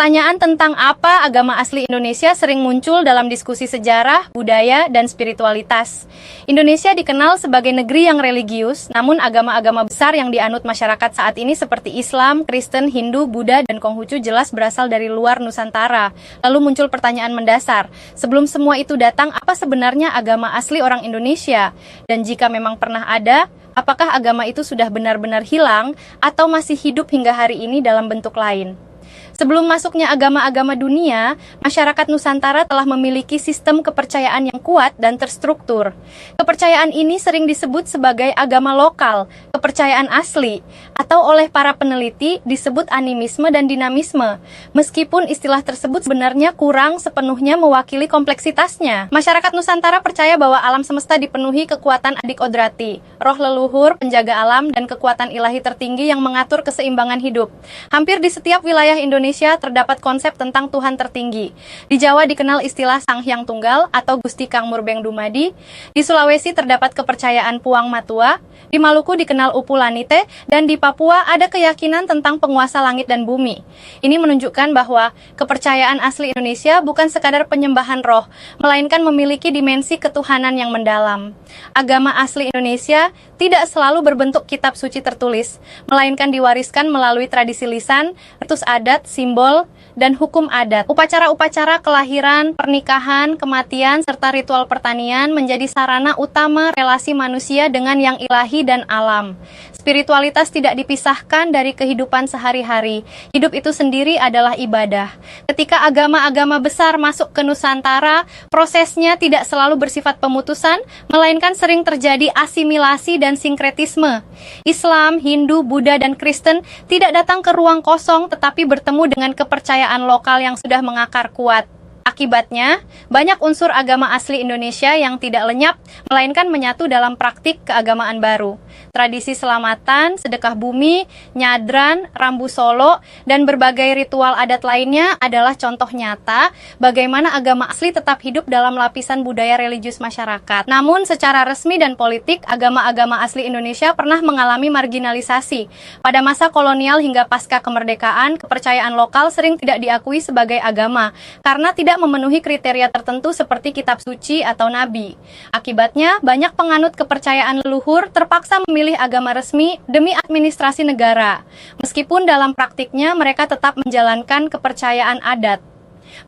Pertanyaan tentang apa agama asli Indonesia sering muncul dalam diskusi sejarah, budaya, dan spiritualitas. Indonesia dikenal sebagai negeri yang religius, namun agama-agama besar yang dianut masyarakat saat ini seperti Islam, Kristen, Hindu, Buddha, dan Konghucu jelas berasal dari luar Nusantara. Lalu muncul pertanyaan mendasar, sebelum semua itu datang, apa sebenarnya agama asli orang Indonesia? Dan jika memang pernah ada, apakah agama itu sudah benar-benar hilang atau masih hidup hingga hari ini dalam bentuk lain? Sebelum masuknya agama-agama dunia, masyarakat Nusantara telah memiliki sistem kepercayaan yang kuat dan terstruktur. Kepercayaan ini sering disebut sebagai agama lokal, kepercayaan asli, atau oleh para peneliti disebut animisme dan dinamisme. Meskipun istilah tersebut sebenarnya kurang sepenuhnya mewakili kompleksitasnya. Masyarakat Nusantara percaya bahwa alam semesta dipenuhi kekuatan adik odrati, roh leluhur, penjaga alam, dan kekuatan ilahi tertinggi yang mengatur keseimbangan hidup. Hampir di setiap wilayah Indonesia terdapat konsep tentang Tuhan tertinggi. Di Jawa dikenal istilah Sang Hyang Tunggal atau Gusti Kang Murbeng Dumadi. Di Sulawesi terdapat kepercayaan Puang Matua. Di Maluku dikenal Upu Lanite. Dan di Papua ada keyakinan tentang penguasa langit dan bumi. Ini menunjukkan bahwa kepercayaan asli Indonesia bukan sekadar penyembahan roh, melainkan memiliki dimensi ketuhanan yang mendalam. Agama asli Indonesia tidak selalu berbentuk kitab suci tertulis, melainkan diwariskan melalui tradisi lisan, ritus adat, simbol, dan hukum adat. Upacara-upacara kelahiran, pernikahan, kematian, serta ritual pertanian menjadi sarana utama relasi manusia dengan yang ilahi dan alam. Spiritualitas tidak dipisahkan dari kehidupan sehari-hari. Hidup itu sendiri adalah ibadah. Ketika agama-agama besar masuk ke Nusantara, prosesnya tidak selalu bersifat pemutusan, melainkan sering terjadi asimilasi dan sinkretisme. Islam, Hindu, Buddha, dan Kristen tidak datang ke ruang kosong, tetapi bertemu dengan kepercayaan lokal yang sudah mengakar kuat. Akibatnya, banyak unsur agama asli Indonesia yang tidak lenyap, melainkan menyatu dalam praktik keagamaan baru. Tradisi selamatan, sedekah bumi, nyadran, rambu solo, dan berbagai ritual adat lainnya adalah contoh nyata bagaimana agama asli tetap hidup dalam lapisan budaya religius masyarakat. Namun, secara resmi dan politik, agama-agama asli Indonesia pernah mengalami marginalisasi. Pada masa kolonial hingga pasca kemerdekaan, kepercayaan lokal sering tidak diakui sebagai agama, karena tidak memenuhi kriteria tertentu seperti kitab suci atau nabi. Akibatnya, banyak penganut kepercayaan leluhur terpaksa memilih agama resmi demi administrasi negara. Meskipun dalam praktiknya mereka tetap menjalankan kepercayaan adat.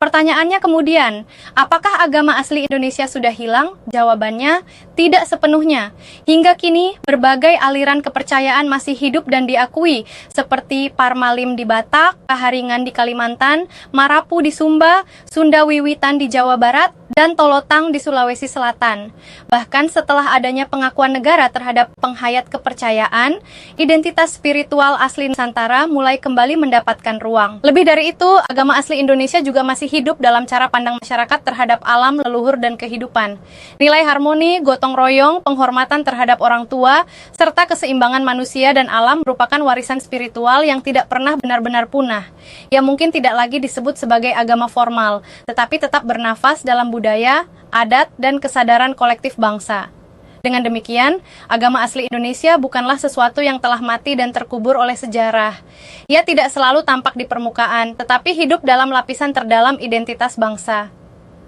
Pertanyaannya kemudian, apakah agama asli Indonesia sudah hilang? Jawabannya, tidak sepenuhnya. Hingga kini, berbagai aliran kepercayaan masih hidup dan diakui, seperti Parmalim di Batak, Kaharingan di Kalimantan, Marapu di Sumba, Sunda Wiwitan di Jawa Barat, dan Tolotang di Sulawesi Selatan. Bahkan setelah adanya pengakuan negara terhadap penghayat kepercayaan, identitas spiritual asli Nusantara mulai kembali mendapatkan ruang. Lebih dari itu, agama asli Indonesia juga masih hidup dalam cara pandang masyarakat terhadap alam, leluhur, dan kehidupan. Nilai harmoni, gotong royong, penghormatan terhadap orang tua, serta keseimbangan manusia dan alam merupakan warisan spiritual yang tidak pernah benar-benar punah. Ya mungkin tidak lagi disebut sebagai agama formal, tetapi tetap bernafas dalam budaya, adat, dan kesadaran kolektif bangsa. Dengan demikian, agama asli Indonesia bukanlah sesuatu yang telah mati dan terkubur oleh sejarah. Ia tidak selalu tampak di permukaan, tetapi hidup dalam lapisan terdalam identitas bangsa.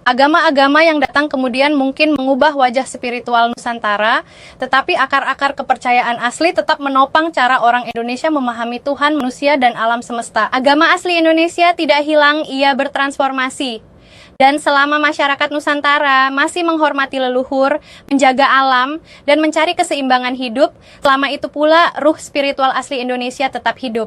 Agama-agama yang datang kemudian mungkin mengubah wajah spiritual Nusantara, tetapi akar-akar kepercayaan asli tetap menopang cara orang Indonesia memahami Tuhan, manusia, dan alam semesta. Agama asli Indonesia tidak hilang, ia bertransformasi. Dan selama masyarakat Nusantara masih menghormati leluhur, menjaga alam, dan mencari keseimbangan hidup, selama itu pula ruh spiritual asli Indonesia tetap hidup.